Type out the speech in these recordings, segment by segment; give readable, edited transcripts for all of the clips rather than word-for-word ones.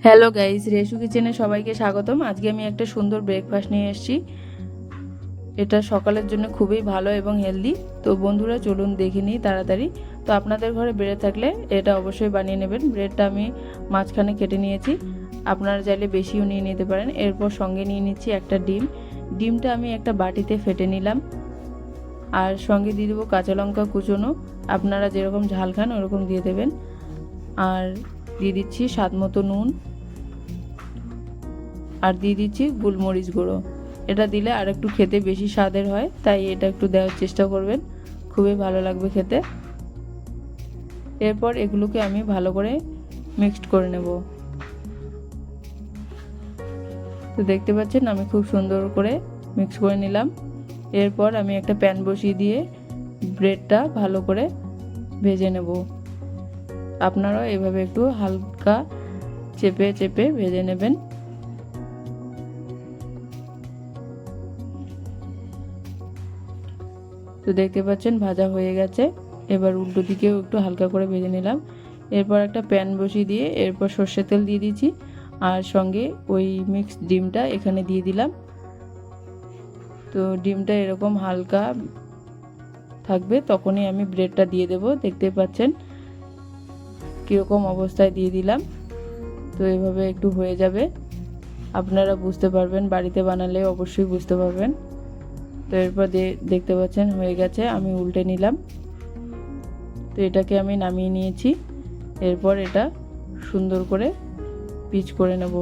Hello guys, রেশু কিচেনে সবাইকে স্বাগতম। আজকে আমি একটা সুন্দর ব্রেকফাস্ট নিয়ে এসেছি। এটা সকালের জন্য খুবই ভালো এবং হেলদি। তো বন্ধুরা চলুন দেখে নিই তাড়াতাড়ি। তো আপনাদের ঘরে ব্রেড থাকলে এটা অবশ্যই বানিয়ে নেবেন। ব্রেডটা আমি মাঝখানে কেটে নিয়েছি, আপনারা চাইলে বেশিও নিয়ে নিতে পারেন। এরপর সঙ্গে নিয়ে নিচ্ছি একটা ডিম। ডিমটা আমি একটা বাটিতে ফেটে নিলাম। আর সঙ্গে দিয়ে দেবো কাঁচা লঙ্কা কুচোনো, আপনারা যেরকম ঝাল খান ওরকম দিয়ে দেবেন। আর দিয়ে দিচ্ছি স্বাদ মতো নুন, আর দিয়ে দিচ্ছি গোলমরিচ গুঁড়ো। এটা দিলে আর একটু খেতে বেশি স্বাদের হয়, তাই এটা একটু দেওয়ার চেষ্টা করবেন, খুবই ভালো লাগবে খেতে। এরপর এগুলোকে আমি ভালো করে মিক্সড করে নেব। তো দেখতে পাচ্ছেন আমি খুব সুন্দর করে মিক্স করে নিলাম। এরপর আমি একটা প্যান বসিয়ে দিয়ে ব্রেডটা ভালো করে ভেজে নেব। আপনারাও এভাবে একটু হালকা চেপে চেপে ভেজে নেবেন। তো দেখতে পাচ্ছেন ভাজা হয়ে গেছে। এবার উল্টো দিকেও একটু হালকা করে ভেজে নিলাম। এরপর একটা প্যান বসিয়ে দিয়ে এরপর সর্ষের তেল দিয়ে দিয়েছি, আর সঙ্গে ওই মিক্সড ডিমটা এখানে দিয়ে দিলাম। তো ডিমটা এরকম হালকা থাকবে তখনই আমি ব্রেডটা দিয়ে দেব। দেখতে পাচ্ছেন কীরকম অবস্থায় দিয়ে দিলাম। তো এভাবে একটু হয়ে যাবে, আপনারা বুঝতে পারবেন, বাড়িতে বানালে অবশ্যই বুঝতে পারবেন। তো এরপর দেখতে পাচ্ছেন হয়ে গেছে, আমি উল্টে নিলাম। তো এটাকে আমি নামিয়ে নিয়েছি। এরপর এটা সুন্দর করে পিচ করে নেব।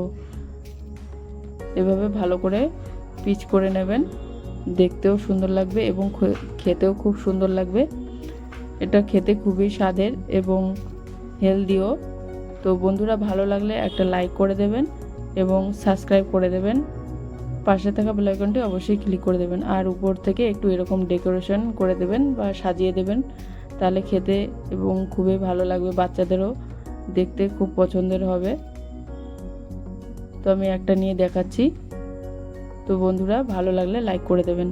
এভাবে ভালো করে পিচ করে নেবেন, দেখতেও সুন্দর লাগবে এবং খেতেও খুব সুন্দর লাগবে। এটা খেতে খুবই স্বাদের এবং হেলদিও। তো বন্ধুরা ভালো লাগলে একটা লাইক করে দেবেন এবং সাবস্ক্রাইব করে দেবেন। পাশে থাকা বেল আইকনটি অবশ্যই ক্লিক করে দেবেন, আর উপর থেকে একটু এরকম ডেকোরেশন করে দেবেন বা সাজিয়ে দেবেন, তাহলে খেতে এবং খুবই ভালো লাগবে, বাচ্চাদেরও দেখতে খুব পছন্দের হবে। তো আমি একটা নিয়ে দেখাচ্ছি। তো বন্ধুরা ভালো লাগলে লাইক করে দেবেন।